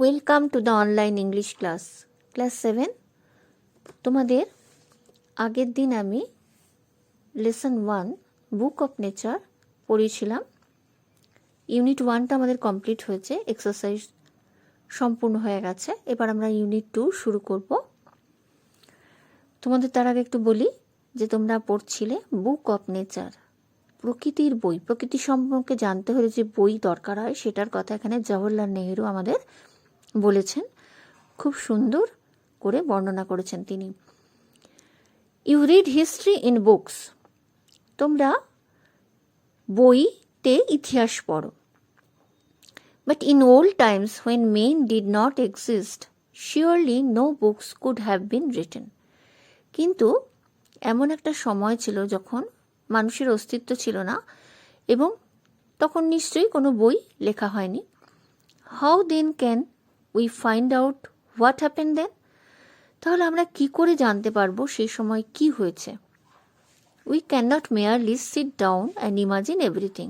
Welcome to the online English class 7। তোমাদের আগের দিন আমি লেসন 1 বুক অফ নেচার পড়িয়েছিলাম। ইউনিট 1টা আমাদের কমপ্লিট হয়েছে, এক্সারসাইজ সম্পূর্ণ হয়ে গেছে। এবার আমরা ইউনিট 2 শুরু করব। তোমাদের তার আগে একটু বলি যে তোমরা পড়ছিলে বুক অফ নেচার, প্রকৃতির বই। প্রকৃতি সম্পর্কে জানতে হলে যে বই দরকার হয় সেটার কথা এখানে জওহরলাল নেহেরু আমাদের বলেছেন, খুব সুন্দর করে বর্ণনা করেছেন তিনি। You read history in books, তোমরা বইতে ইতিহাস পড়ো। But in old times when men did not exist surely no books could have been written. কিন্তু এমন একটা সময় ছিল যখন মানুষের অস্তিত্ব ছিল না এবং তখন নিশ্চয়ই কোনো বই লেখা হয়নি। How then can we find out what happen then? তাহলে আমরা কি করে জানতে পারবো সেই সময় কি হয়েছে? We can not merely sit down and imagine everything.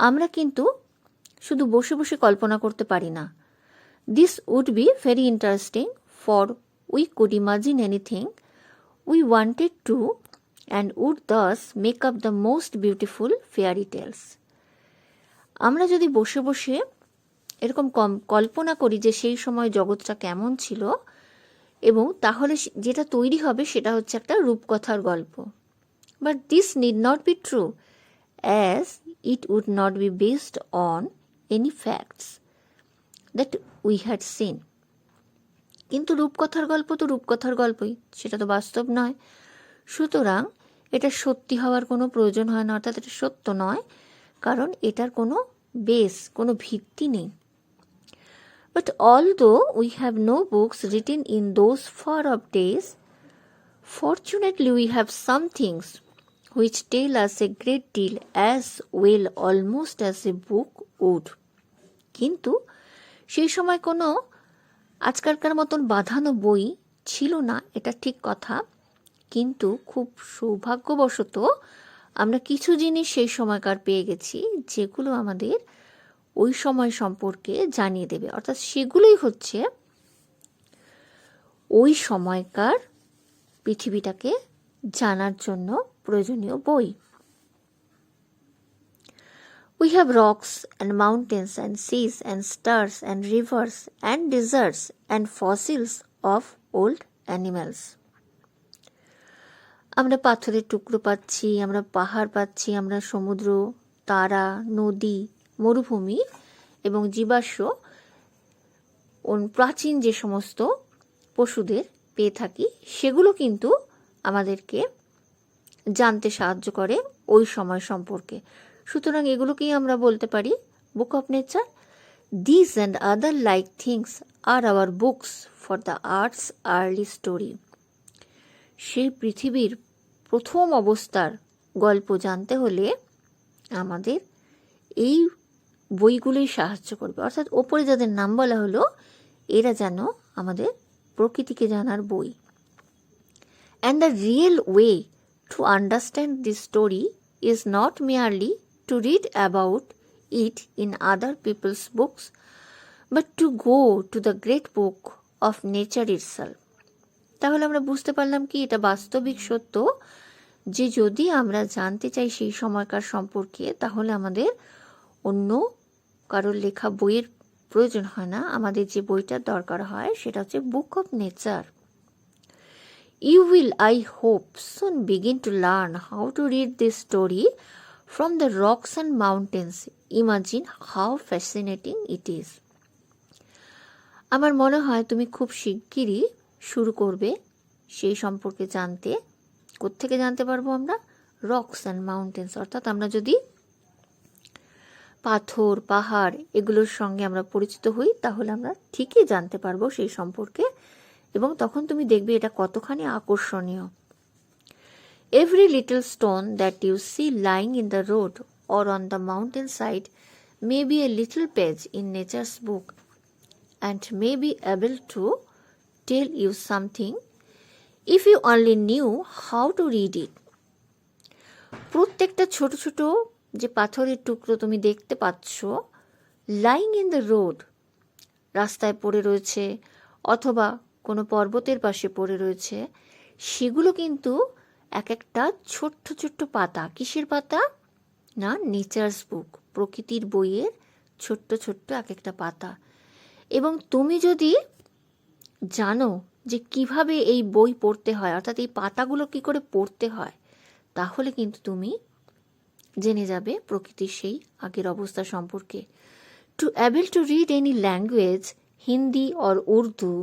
আমরা কিন্তু শুধু বসে বসে কল্পনা করতে পারি না। This would be very interesting for we could imagine anything we wanted to and would thus make up the most beautiful fairy tales. আমরা যদি বসে বসে এরকম কল্পনা করি যে সেই সময় জগৎটা কেমন ছিল, এবং তাহলে যেটা তৈরি হবে সেটা হচ্ছে একটা রূপকথার গল্প। But this need not be true, as it would not be based on any facts that we had seen. কিন্তু রূপকথার গল্প তো রূপকথার গল্পই, সেটা তো বাস্তব নয়। সুতরাং এটা সত্যি হওয়ার কোনো প্রয়োজন হয় না, অর্থাৎ এটা সত্য নয়, কারণ এটার কোনো বেস, কোনো ভিত্তি নেই। But although we have no books written in those far-off days, fortunately we have some things which tell us a great deal as well almost as a book would. কিন্তু সেই সময় কোনো আজকালকার মতন বাঁধানো বই ছিল না, এটা ঠিক কথা। কিন্তু খুব সৌভাগ্যবশত আমরা কিছু জিনিস সেই সময়কার পেয়ে গেছি যেগুলো আমাদের ওই সময় সম্পর্কে জানিয়ে দেবে, অর্থাৎ সেগুলোই হচ্ছে ওই সময়কার পৃথিবীটাকে জানার জন্য প্রয়োজনীয় বই। We have rocks and mountains and seas and stars and rivers and deserts and fossils of old animals. আমরা পাথরের টুকরো পাচ্ছি, আমরা পাহাড় পাচ্ছি, আমরা সমুদ্র, তারা, নদী, মরুভূমি এবং জীবাশ্ম প্রাচীন যে সমস্ত পশুদের পেয়ে থাকি, সেগুলো কিন্তু আমাদেরকে জানতে সাহায্য করে ওই সময় সম্পর্কে। সুতরাং এগুলোকেই আমরা বলতে পারি book of nature. This and other like things are our books for the earth's early story. সেই পৃথিবীর প্রথম অবস্থার গল্প জানতে হলে আমাদের এই বইগুলোই সাহায্য করবে, অর্থাৎ ওপরে যাদের নাম বলা হলো এরা যেন আমাদের প্রকৃতিকে জানার বই। And the real way to understand this story is not merely to read about it in other people's books, but to go to the great book of nature itself. তাহলে আমরা বুঝতে পারলাম কি এটা বাস্তবিক সত্য যে যদি আমরা জানতে চাই সেই সময়কার সম্পর্কে, তাহলে আমাদের অন্য কারোর লেখা বইয়ের প্রয়োজন হয় না। আমাদের যে বইটার দরকার হয় সেটা হচ্ছে book of nature. You will, I hope, soon begin to learn how to read this story from the rocks and mountains. Imagine how fascinating it is. আমার মনে হয় তুমি খুব শিগগিরই শুরু করবে সেই সম্পর্কে জানতে। কোত্থেকে জানতে পারবো আমরা? রকস অ্যান্ড মাউন্টেন্স, অর্থাৎ আমরা যদি পাথর, পাহাড় এগুলোর সঙ্গে আমরা পরিচিত হই তাহলে আমরা ঠিকই জানতে পারবো সেই সম্পর্কে, এবং তখন তুমি দেখবে এটা কতখানি আকর্ষণীয়। Every little stone that you see lying in the road or on the mountain side may be a little page in nature's book and may be able to tell you something if you only knew how to read it. প্রত্যেকটা ছোট ছোট যে পাথরের টুকরো তুমি দেখতে পাচ্ছ lying in the road, রাস্তায় পড়ে রয়েছে অথবা কোনো পর্বতের পাশে পড়ে রয়েছে, সেগুলো কিন্তু এক একটা ছোট্ট ছোট্ট পাতা। কিসের পাতা? না, নেচার্স বুক, প্রকৃতির বইয়ের ছোট্ট ছোট্ট এক একটা পাতা। এবং তুমি যদি জানো যে কিভাবে এই বই পড়তে হয়, অর্থাৎ এই পাতাগুলো কি করে পড়তে হয়, তাহলে কিন্তু তুমি জেনে যাবে প্রকৃতির সেই আগের অবস্থা সম্পর্কে। To able to read any language, Hindi or Urdu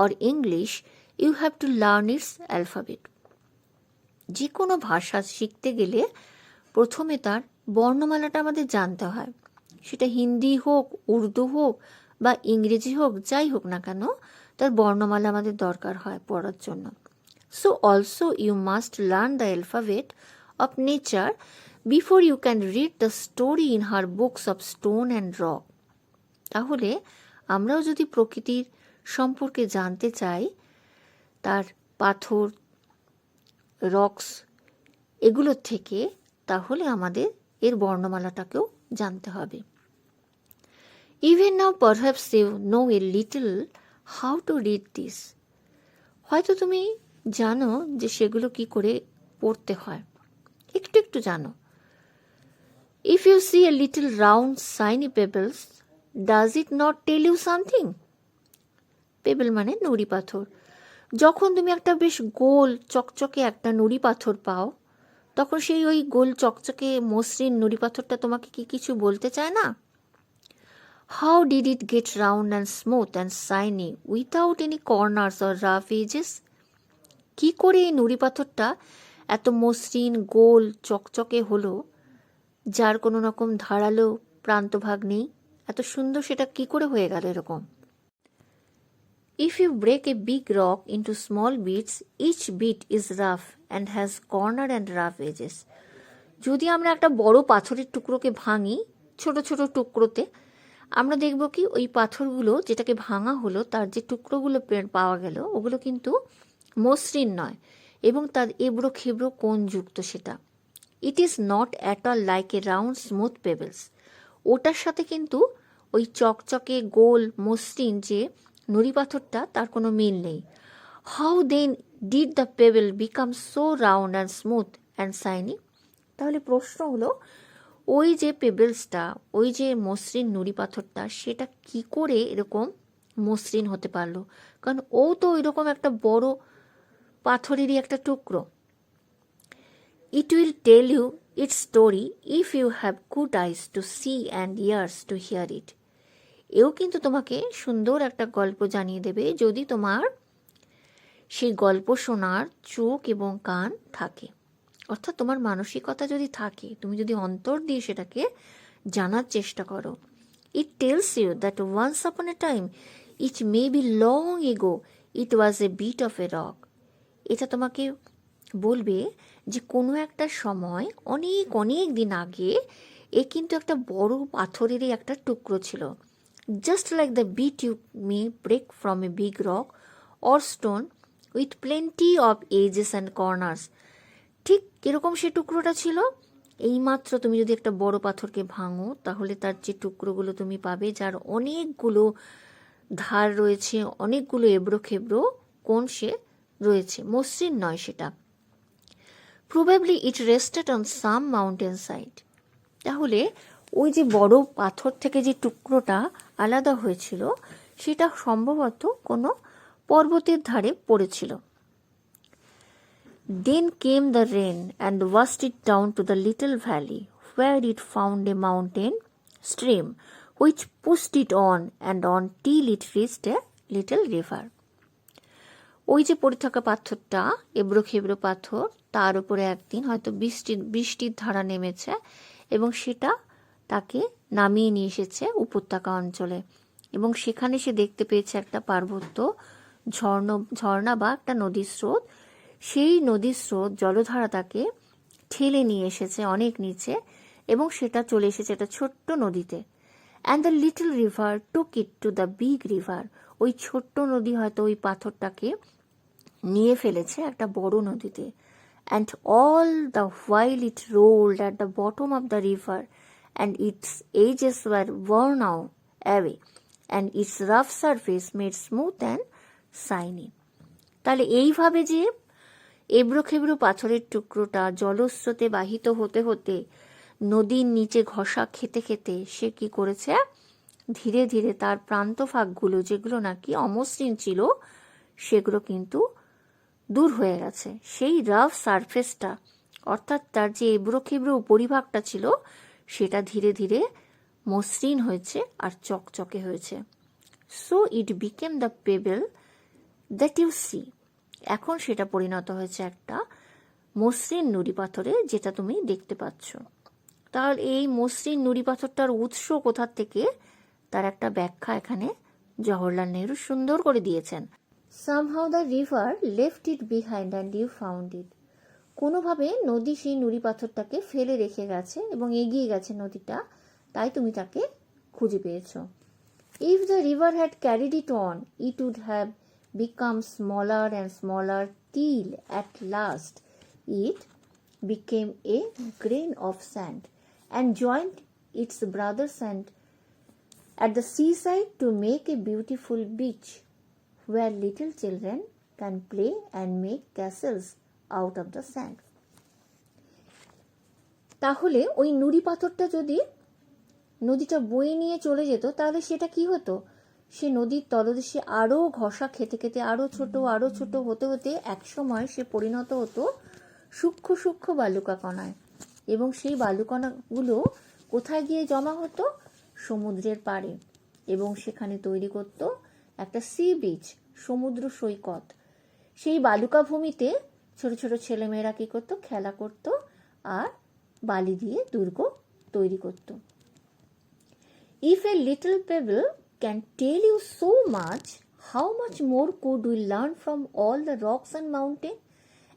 or English, you have to learn its alphabet. যে কোনো ভাষা শিখতে গেলে প্রথমে তার বর্ণমালাটা আমাদের জানতে হয়। সেটা হিন্দি হোক, উর্দু হোক বা ইংরেজি হোক, যাই হোক না কেন, তার বর্ণমালা আমাদের দরকার হয় পড়ার জন্য। So also you must learn the alphabet of nature before you can read the story in her books of stone and rock. তাহলে আমরাও যদি প্রকৃতির সম্পর্কে জানতে চাই, তার পাথর, রক্স, এগুলোর থেকে, তাহলে আমাদের এর বর্ণমালাটাকেও জানতে হবে। Even now perhaps you know a little how to read this. হয়তো তুমি জানো যে সেগুলো কি করে পড়তে হয়, একটু একটু জানো। If you see a little round shiny pebbles, does it not tell you something? Pebble মানে নুড়ি পাথর। যখন তুমি একটা বেশ গোল চকচকে একটা নুড়ি পাথর পাও, তখন সেই ওই গোল চকচকে মসৃণ নুড়ি পাথরটা তোমাকে কি কিছু বলতে চায় না? How did it get round and smooth and shiny without any corners or rough edges? কি করে এই নুড়ি পাথরটা এত মসৃণ, গোল, চকচকে হলো, যার কোনো রকম ধারালো প্রান্তভাগ নেই? এত সুন্দর সেটা কি করে হয়ে গেল এরকম? If you break a big rock into small bits, each bit is rough and has corner and rough edges. যদি আমরা একটা বড় পাথরের টুকরোকে ভাঙি ছোট ছোট টুকরোতে, আমরা দেখব কি ওই পাথরগুলো যেটাকে ভাঙা হলো, তার যে টুকরোগুলো পাওয়া গেল, ওগুলো কিন্তু মসৃণ নয় এবং তার এবড়ো খেবড়ো কোণযুক্ত সেটা। It is not at all like a round smooth pebbles. ওটার সাথে কিন্তু ওই চকচকে গোল মসৃণ যে নুড়ি পাথরটা, তার কোনো মিল নেই। How then did the pebble become so round and smooth and shiny? তাহলে প্রশ্ন হলো, ওই যে পেবেলসটা, ওই যে মসৃণ নুড়ি পাথরটা, সেটা কি করে এরকম মসৃণ হতে পারলো? কারণ ও তো ওইরকম একটা বড় পাথরেরই একটা টুকরো। It will tell you its story if you have good eyes to see and ears to hear it. এও কিন্তু তোমাকে সুন্দর একটা গল্প জানিয়ে দেবে যদি তোমার সেই গল্প শোনার চোখ এবং কান থাকে, অর্থাৎ তোমার মানসিকতা যদি থাকে, তুমি যদি অন্তর দিয়ে সেটাকে জানার চেষ্টা করো। It tells you that once upon a time, it may be long ago, it was a bit of a rock. এটা তোমাকে বলবে যে কোনো একটা সময়, অনেক অনেক দিন আগে, এ কিন্তু একটা বড় পাথরেরই একটা টুকরো ছিল। Just like the bit you may break from a big rock or stone with plenty of edges and corners. ঠিক কিরকম সে টুকরোটা ছিল? এইমাত্র তুমি যদি একটা বড় পাথরকে ভাঙো, তাহলে তার যে টুকরোগুলো তুমি পাবে, যার অনেকগুলো ধার রয়েছে, অনেকগুলো এবড়ো খেবড়ো কোণ সে রয়েছে, মসৃণ নয় সেটা। Probably it rested on some mountain side. তাহলে ওই যে বড় পাথর থেকে যে টুকরোটা আলাদা হয়েছিল, সেটা সম্ভবত কোনো পর্বতের ধারে পড়েছিল। Then came the rain and washed it down to the little valley, where it found a mountain stream, which pushed it on and on till it reached a little river. ওই যে পড়ে থাকা পাথরটা, এবড়ো খেবড়ো পাথর, তার উপরে একদিন হয়তো বৃষ্টির ধারা নেমেছে এবং সেটা তাকে নামিয়ে নিয়ে এসেছে উপত্যকা অঞ্চলে, এবং সেখানে সে দেখতে পেয়েছে একটা পার্বত্য ঝর্ণা বা একটা নদীর স্রোত। সেই নদীর স্রোত, জলধারা তাকে ঠেলে নিয়ে এসেছে অনেক নিচে, এবং সেটা চলে এসেছে একটা ছোট্ট নদীতে। And the little river took it to the big river. ওই ছোট্ট নদী হয়তো ওই পাথরটাকে নিয়ে ফেলেছে একটা বড় নদীতে। And all the while it ruled at the bottom of the river and its edges were worn out away, and its rough surface made smooth and shiny. তাহলে এইভাবে যে এবড়ো খেবড়ো পাথরের টুকরোটা জলস্রোতে বাহিত হতে হতে নদীর নিচে ঘষা খেতে খেতে সে কি করেছে, ধীরে ধীরে তার প্রান্তভাগগুলো যেগুলো নাকি অমসৃণ ছিল সেগুলো কিন্তু দূর হয়ে গেছে। সেই রাফ সারফেসটা অর্থাৎ তার যে এবড়ো খেবড়ো উপরিভাগটা ছিল সেটা ধীরে ধীরে মসৃণ হয়েছে আর চকচকে হয়েছে। So it became the pebble that you see. এখন সেটা পরিণত হয়েছে একটা মসৃণ নুড়ি পাথরে, যেটা তুমি দেখতে পাচ্ছ। তাহলে এই মসৃণ নুড়ি পাথরটার উৎস কোথা থেকে, তার একটা ব্যাখ্যা এখানে জওহরলাল নেহরু সুন্দর করে দিয়েছেন। Somehow the river left it behind and you found it. কোনোভাবে নদী সেই নুড়ি পাথরটাকে ফেলে রেখে গেছে এবং এগিয়ে গেছে নদীটা, তাই তুমি তাকে খুঁজে পেয়েছো। If the river had carried it on, it would have become smaller and smaller till at last it became a grain of sand and joined its brother sand at the seaside to make a beautiful beach where little children can play and make castles out of the sand. তাহলে ওই নুড়ি পাথরটা যদি নদীটা বয়ে নিয়ে চলে যেত তাহলে সেটা কি হতো, সে নদীর তলদেশে আরো ঘষা খেতে খেতে আরো ছোট হতে হতে একসময় সে পরিণত হতো সূক্ষ্ম সূক্ষ্ম বালুকা কণায়, এবং সেই বালুকণাগুলো কোথায় গিয়ে জমা হতো, সমুদ্রের পাড়ে, এবং সেখানে তৈরি করত একটা সি বিচ, সমুদ্র সৈকত। সেই বালুকা ভূমিতে ছোট ছোট ছেলেমেয়েরা কি করতো, খেলা করত আর বালি দিয়ে দুর্গ তৈরি করত। If a little pebble can tell you so much, how much more could we learn from all the rocks and mountains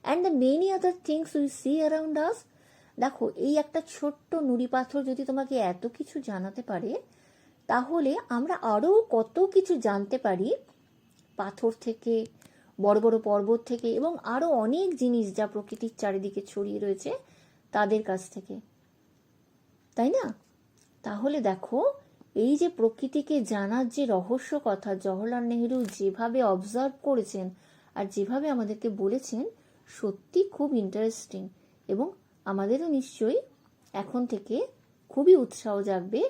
and the many other things we see around us? দেখো, এই একটা ছোট্ট নুড়ি পাথর যদি তোমাকে এত কিছু জানাতে পারে, তাহলে আমরা আরো কত কিছু জানতে পারি পাথর থেকে, বড় বড় পর্বত থেকে, এবং আরো অনেক জিনিস যা প্রকৃতির চারিদিকে ছড়িয়ে রয়েছে তাদের কাছ থেকে, তাই না? তাহলে দেখো, এই যে প্রকৃতিকে জানার যে রহস্য কথা জওহরলাল নেহরু যেভাবে অবজার্ভ করেছেন আর যেভাবে আমাদেরকে বলেছেন, সত্যি খুব ইন্টারেস্টিং, এবং আমাদেরও নিশ্চয়ই এখন থেকে খুবই উৎসাহ জাগবে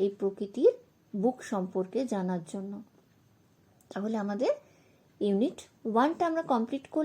এই প্রকৃতির বুক সম্পর্কে জানার জন্য। তাহলে আমাদের ইউনিট 1টা আমরা কমপ্লিট করলাম।